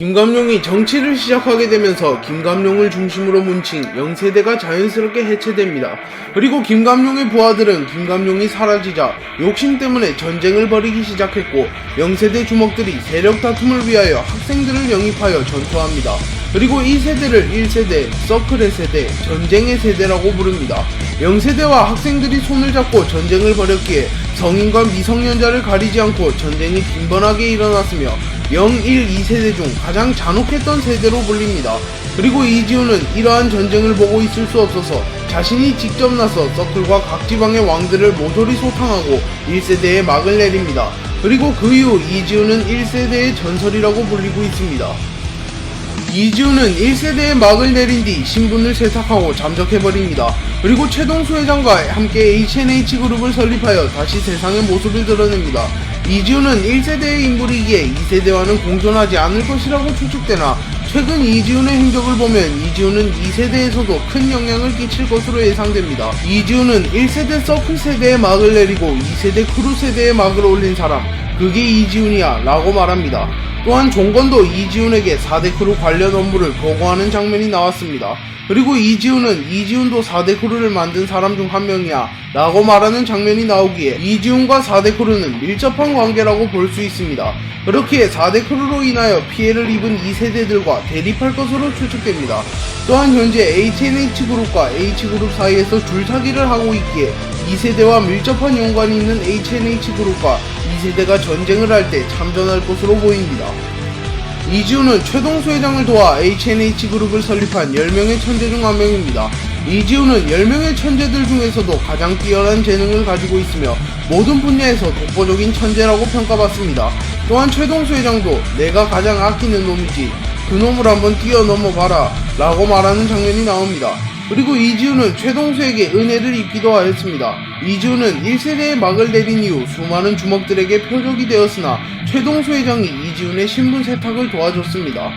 김감룡이 정치를 시작하게 되면서 김감룡을 중심으로 뭉친 영세대가 자연스럽게 해체됩니다. 그리고 김감룡의 부하들은 김감룡이 사라지자 욕심 때문에 전쟁을 벌이기 시작했고, 영세대 주먹들이 세력 다툼을 위하여 학생들을 영입하여 전투합니다. 그리고 이 세대를 1세대, 서클의 세대, 전쟁의 세대라고 부릅니다. 영세대와 학생들이 손을 잡고 전쟁을 벌였기에 성인과 미성년자를 가리지 않고 전쟁이 빈번하게 일어났으며 0, 1, 2세대 중 가장 잔혹했던 세대로 불립니다. 그리고 이지훈은 이러한 전쟁을 보고 있을 수 없어서 자신이 직접 나서 서클과 각 지방의 왕들을 모조리 소탕하고 1세대에 막을 내립니다. 그리고 그 이후 이지훈은 1세대의 전설이라고 불리고 있습니다. 이지훈은 1세대에 막을 내린 뒤 신분을 세탁하고 잠적해버립니다. 그리고 최동수 회장과 함께 HNH그룹을 설립하여 다시 세상의 모습을 드러냅니다. 이지훈은 1세대의 인물이기에 2세대와는 공존하지 않을 것이라고 추측되나, 최근 이지훈의 행적을 보면 이지훈은 2세대에서도 큰 영향을 끼칠 것으로 예상됩니다. 이지훈은 1세대 서클 세대에 막을 내리고 2세대 크루 세대에 막을 올린 사람, 그게 이지훈이야 라고 말합니다. 또한 종건도 이지훈에게 4대 크루 관련 업무를 보고하는 장면이 나왔습니다. 그리고 이지훈은 이지훈도 4대 크루를 만든 사람 중 한 명이야 라고 말하는 장면이 나오기에 이지훈과 4대 크루는 밀접한 관계라고 볼 수 있습니다. 그렇기에 4대 크루로 인하여 피해를 입은 2세대들과 대립할 것으로 추측됩니다. 또한 현재 HNH그룹과 H그룹 사이에서 줄타기를 하고 있기에 2세대와 밀접한 연관이 있는 HNH그룹과 2세대가 전쟁을 할 때 참전할 것으로 보입니다. 이지훈은 최동수 회장을 도와 HNH그룹을 설립한 10명의 천재 중 한 명입니다. 이지훈은 10명의 천재들 중에서도 가장 뛰어난 재능을 가지고 있으며 모든 분야에서 독보적인 천재라고 평가받습니다. 또한 최동수 회장도 내가 가장 아끼는 놈이지, 그놈을 한번 뛰어넘어 봐라 라고 말하는 장면이 나옵니다. 그리고 이지훈은 최동수에게 은혜를 입기도 하였습니다. 이지훈은 1세대에 막을 내린 이후 수많은 주먹들에게 표적이 되었으나 최동수 회장이 이지훈의 신분 세탁을 도와줬습니다.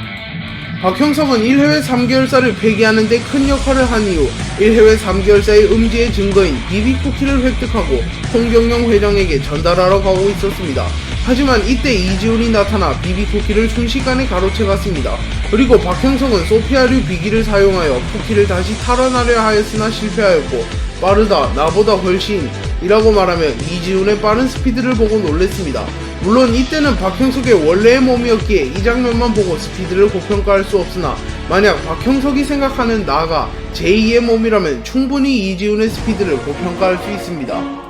박형석은 1해외 3개월사를 폐기하는 데 큰 역할을 한 이후 1해외 3개월사의 음지의 증거인 비비쿠키를 획득하고 홍경영 회장에게 전달하러 가고 있었습니다. 하지만 이때 이지훈이 나타나 비비쿠키를 순식간에 가로채갔습니다. 그리고 박형석은 소피아류 비기를 사용하여 쿠키를 다시 탈환하려 하였으나 실패하였고, 빠르다, 나보다 훨씬 이라고 말하며 이지훈의 빠른 스피드를 보고 놀랬습니다. 물론 이때는 박형석의 원래의 몸이었기에 이 장면만 보고 스피드를 고평가할 수 없으나, 만약 박형석이 생각하는 나가 제2의 몸이라면 충분히 이지훈의 스피드를 고평가할 수 있습니다.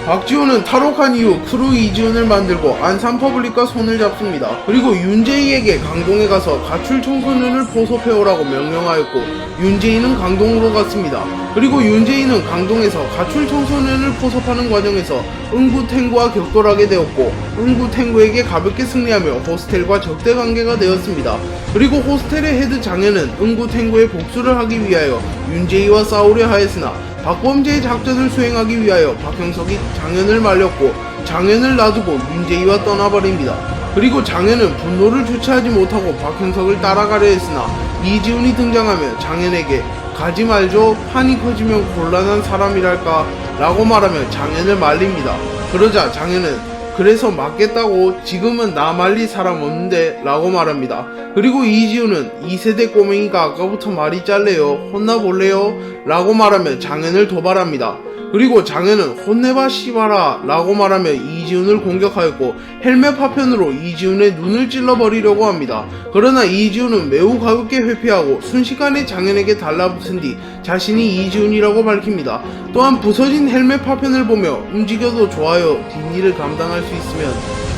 박지훈은 탈옥한 이후 크루 이지훈을 만들고 안산퍼블릭과 손을 잡습니다. 그리고 윤재희에게 강동에 가서 가출 청소년을 포섭해오라고 명령하였고, 윤재희는 강동으로 갔습니다. 그리고 윤재희는 강동에서 가출 청소년을 포섭하는 과정에서 응구탱구와 격돌하게 되었고, 응구탱구에게 가볍게 승리하며 호스텔과 적대 관계가 되었습니다. 그리고 호스텔의 헤드 장현은 응구탱구의 복수를 하기 위하여 윤재희와 싸우려 하였으나 박범재의 작전을 수행하기 위하여 박형석이 장현을 말렸고, 장현을 놔두고 윤재희와 떠나버립니다. 그리고 장현은 분노를 주체하지 못하고 박형석을 따라가려 했으나 이지훈이 등장하며 장현에게 가지 말죠, 판이 커지면 곤란한 사람이랄까 라고 말하며 장현을 말립니다. 그러자 장현은 그래서 맞겠다고, 지금은 나 말릴 사람 없는데 라고 말합니다. 그리고 이지훈은 2세대 꼬맹이가 아까부터 말이 짤래요, 혼나볼래요? 라고 말하며 장현을 도발합니다. 그리고 장현은 혼내봐 씨발아 라고 말하며 이지훈을 공격하였고, 헬멧 파편으로 이지훈의 눈을 찔러버리려고 합니다. 그러나 이지훈은 매우 가볍게 회피하고 순식간에 장현에게 달라붙은 뒤 자신이 이지훈이라고 밝힙니다. 또한 부서진 헬멧 파편을 보며 움직여도 좋아요, 뒷일을 감당할 수 있으면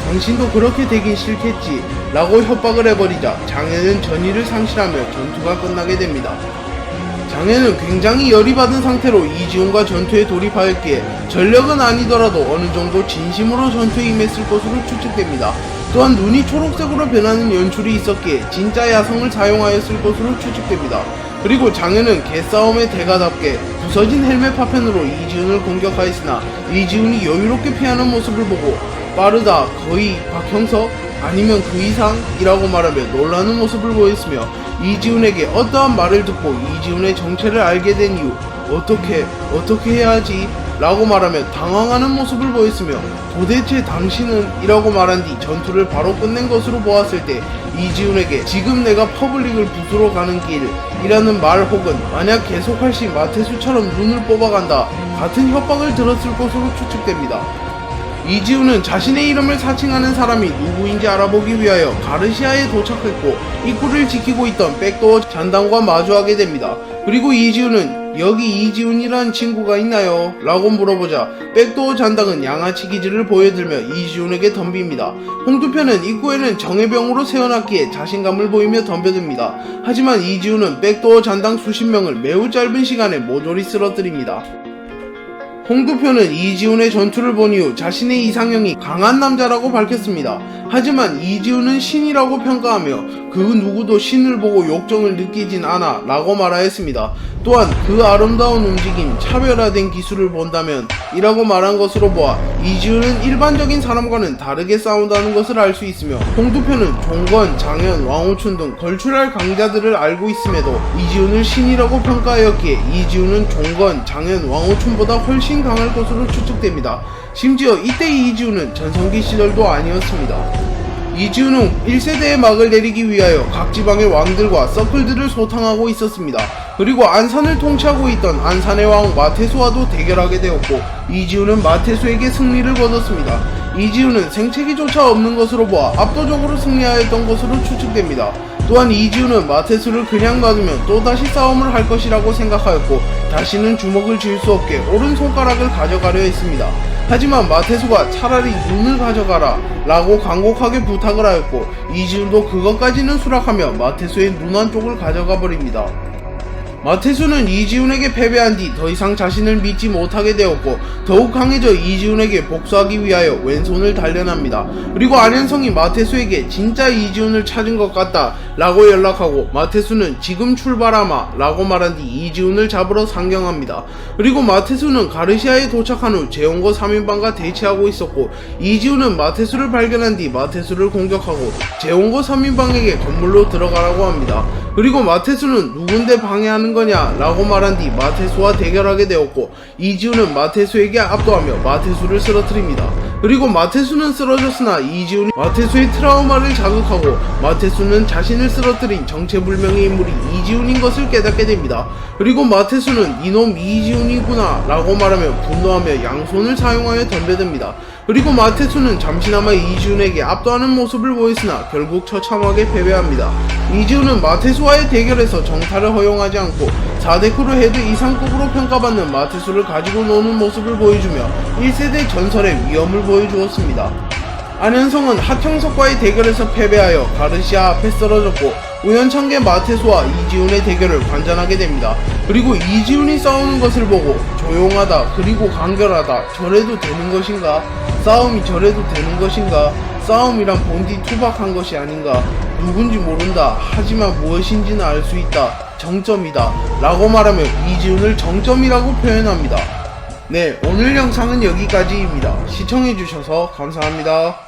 당신도 그렇게 되긴 싫겠지 라고 협박을 해버리자 장현은 전의를 상실하며 전투가 끝나게 됩니다. 장현은 굉장히 열이 받은 상태로 이지훈과 전투에 돌입하였기에 전력은 아니더라도 어느 정도 진심으로 전투에 임했을 것으로 추측됩니다. 또한 눈이 초록색으로 변하는 연출이 있었기에 진짜 야성을 사용하였을 것으로 추측됩니다. 그리고 장현은 개싸움의 대가답게 부서진 헬멧 파편으로 이지훈을 공격하였으나 이지훈이 여유롭게 피하는 모습을 보고 빠르다, 거의 박형석? 아니면 그 이상이라고 말하며 놀라는 모습을 보였으며, 이지훈에게 어떠한 말을 듣고 이지훈의 정체를 알게 된 이후 어떻게 해야 하지? 라고 말하며 당황하는 모습을 보였으며 도대체 당신은? 이라고 말한 뒤 전투를 바로 끝낸 것으로 보았을 때 이지훈에게 지금 내가 퍼블릭을 부수러 가는 길이라는 말 혹은 만약 계속할 시 마테수처럼 눈을 뽑아간다 같은 협박을 들었을 것으로 추측됩니다. 이지훈은 자신의 이름을 사칭하는 사람이 누구인지 알아보기 위하여 가르시아에 도착했고 입구를 지키고 있던 백도어 잔당과 마주하게 됩니다. 그리고 이지훈은 여기 이지훈이라는 친구가 있나요? 라고 물어보자 백도어 잔당은 양아치 기질을 보여들며 이지훈에게 덤빕니다. 홍두표는 입구에는 정예병으로 세워놨기에 자신감을 보이며 덤벼듭니다. 하지만 이지훈은 백도어 잔당 수십 명을 매우 짧은 시간에 모조리 쓰러뜨립니다. 홍두표는 이지훈의 전투를 본 이후 자신의 이상형이 강한 남자라고 밝혔습니다. 하지만 이지훈은 신이라고 평가하며 그 누구도 신을 보고 욕정을 느끼진 않아 라고 말하였습니다. 또한 그 아름다운 움직임, 차별화된 기술을 본다면 이라고 말한 것으로 보아 이지훈은 일반적인 사람과는 다르게 싸운다는 것을 알 수 있으며 홍두표는 종건, 장현, 왕우춘 등 걸출할 강자들을 알고 있음에도 이지훈을 신이라고 평가하였기에 이지훈은 종건, 장현, 왕우춘보다 훨씬 강할 것으로 추측됩니다. 심지어 이때 이지훈은 전성기 시절도 아니었습니다. 이지훈은 1세대의 막을 내리기 위하여 각 지방의 왕들과 서클들을 소탕하고 있었습니다. 그리고 안산을 통치하고 있던 안산의 왕 마테수와도 대결하게 되었고 이지훈은 마테수에게 승리를 거뒀습니다. 이지훈은 생채기조차 없는 것으로 보아 압도적으로 승리하였던 것으로 추측됩니다. 또한 이지훈은 마테수를 그냥 놔두면 또다시 싸움을 할 것이라고 생각하였고 다시는 주먹을 쥘 수 없게 오른손가락을 가져가려 했습니다. 하지만 마테수가 차라리 눈을 가져가라 라고 간곡하게 부탁을 하였고 이지훈도 그것까지는 수락하며 마테수의 눈 한쪽을 가져가 버립니다. 마테수는 이지훈에게 패배한 뒤 더 이상 자신을 믿지 못하게 되었고 더욱 강해져 이지훈에게 복수하기 위하여 왼손을 단련합니다. 그리고 안현성이 마테수에게 진짜 이지훈을 찾은 것 같다 라고 연락하고 마테수는 지금 출발하마 라고 말한 뒤 이지훈을 잡으러 상경합니다. 그리고 마테수는 가르시아에 도착한 후 재홍거 3인방과 대치하고 있었고 이지훈은 마테수를 발견한 뒤 마테수를 공격하고 재홍거 3인방에게 건물로 들어가라고 합니다. 그리고 마테수는 누군데 방해하는 거냐 라고 말한 뒤 마테수와 대결하게 되었고 이지훈은 마테수에게 압도하며 마테수를 쓰러뜨립니다. 그리고 마테수는 쓰러졌으나 이지훈이 마테수의 트라우마를 자극하고 마테수는 자신을 쓰러뜨린 정체불명의 인물이 이지훈인 것을 깨닫게 됩니다. 그리고 마테수는 이놈 이지훈이구나 라고 말하며 분노하며 양손을 사용하여 덤벼듭니다. 그리고 마테수는 잠시나마 이지훈에게 압도하는 모습을 보였으나 결국 처참하게 패배합니다. 이지훈은 마테수와의 대결에서 정타를 허용하지 않고 4대크루 헤드 이상급으로 평가받는 마테수를 가지고 노는 모습을 보여주며 1세대 전설의 위엄을 보여주었습니다. 안현성은 하청석과의 대결에서 패배하여 가르시아 앞에 쓰러졌고 우연찮게 마테수와 이지훈의 대결을 관전하게 됩니다. 그리고 이지훈이 싸우는 것을 보고 조용하다 그리고 간결하다 저래도 되는 것인가? 싸움이 저래도 되는 것인가? 싸움이란 본디 투박한 것이 아닌가? 누군지 모른다. 하지만 무엇인지는 알 수 있다. 정점이다. 라고 말하며 이지훈을 정점이라고 표현합니다. 네, 오늘 영상은 여기까지입니다. 시청해주셔서 감사합니다.